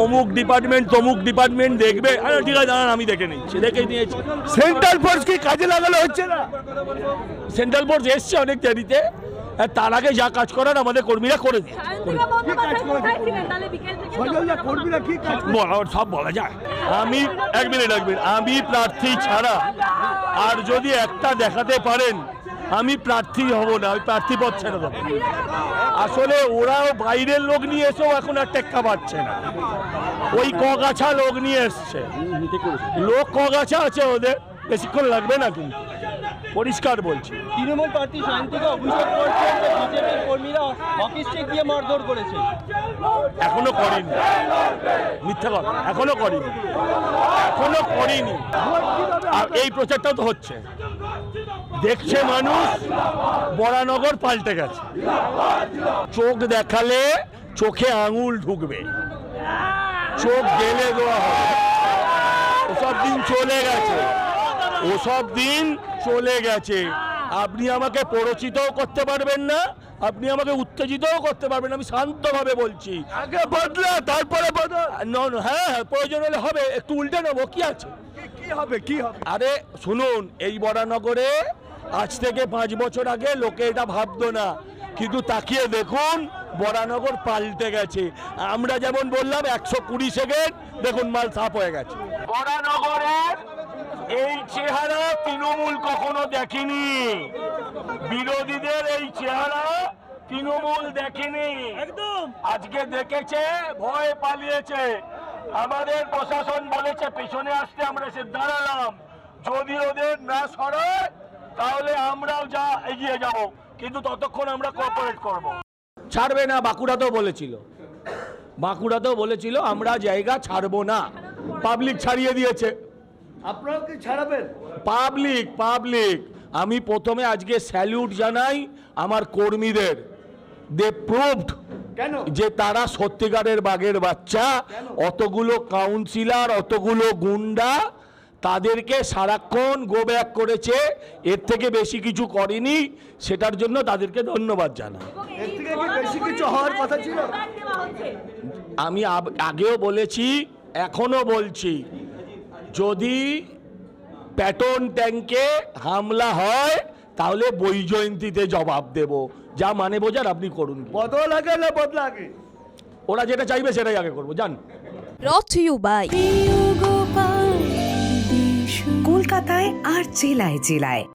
অমুক ডিপার্টমেন্ট তমুক ডিপার্টমেন্ট দেখবে। ঠিক আছে, দাঁড়ান আমি দেখে নিচ্ছি, দেখে নিয়েছি। সেন্ট্রাল ফোর্স কি কাজে লাগানো হচ্ছে না? সেন্ট্রাল ফোর্স এসছে অনেক দেরিতে, তার আগে যা কাজ করার আমাদের কর্মীরা করে দিয়ে সব বলা যায়। আমি এক মিনিট আমি প্রার্থী ছাড়া আর যদি একটা দেখাতে পারেন আমি প্রার্থী হব না, আমি প্রার্থী পদ ছেড়ে দেবো। আসলে ওরাও বাইরের লোক নিয়ে এসেও এখন আর টেক্কা পাচ্ছে না, ওই কগাছা লোক নিয়ে এসছে। লোক কগাছা আছে ওদের, বেশিক্ষণ লাগবে না কিন্তু, পরিষ্কার বলছি। তৃণমূল প্রার্থী সায়ন্তীকে অভিযোগ করছেন যে বিজেপির কর্মীরা হকি স্টিক দিয়ে মারধর করেছে। এখনো করেনি, মিথ্যা কথা, এখনো করিনি। আর এই প্রচারটাও তো হচ্ছে, দেখছে মানুষ বরানগর পাল্টে গেছে। চোখ দেখালে চোখে আঙুল ঢুকবে, চোখ গেলে দেওয়া হবে। ওসব দিন চলে গেছে, আপনি আমাকে প্ররোচিতও করতে পারবেন না, আপনি আমাকে উত্তেজিতও করতে পারবেন না। আমি শান্তভাবে বলছি, আগে বদলা তারপরে বদল। হ্যাঁ প্রয়োজন হলে হবে, একটু উল্টে নেবো, কি আছে? কি হবে? আরে শুনুন, এই বরানগরে আজ থেকে 5 বছর আগে লোকে এটা ভাবতো না, কিন্তু তাকিয়ে দেখুন বরানগর পাল্টে গেছে। আমরা যেমন বললাম 120 সেকেন্ড, দেখুন মাল সাফ হয়ে গেছে। বরানগরের এই চেহারা তৃণমূল কখনো দেখেনি, বিরোধীদের এই চেহারা তৃণমূল দেখেনি। একদম আজকে দেখেছে, ভয় পালিয়েছে। আমাদের প্রশাসন বলেছে পেছনে আসতে, আমরা এসে দাঁড়ালাম। যদি ওদের না সরায় তাহলে আমরাও যা এগিয়ে যাব, কিন্তু ততক্ষণ আমরা কোঅপারেট করব। ছাড়বে না, বাঁকুড়াতেও বলেছিল আমরা জায়গা ছাড়বো না। পাবলিক ছাড়িয়ে দিয়েছে। আপনারা কি ছাড়াবেন? পাবলিক আমি প্রথমে আজকে স্যালুট জানাই আমার কর্মীদের। দে প্রুভড কেন যে তারা সত্যিকারের বাঘের বাচ্চা। অতগুলো কাউন্সিলর, অতগুলো গুন্ডা, তাদেরকে সারাক্ষণ গো ব্যাক করেছে, এর থেকে বেশি কিছু করেনি। সেটার জন্য তাদেরকে ধন্যবাদ জানাই। এর থেকে কি বেশি কিছু হওয়ার কথা ছিল? আমি আগেও বলেছি, এখনো বলছি, যদি প্যাটন ট্যাঙ্কে হামলা হয় তাহলে বৈজয়ন্তীতে জবাব দেব। যা মানে বোঝার আপনি করুন। বদল আগে না বদলা আগে? ওরা যেটা চাইবে সেটাই আগে করবো, জান। Brought to you by কলকাতায় আর জেলায় জেলায়।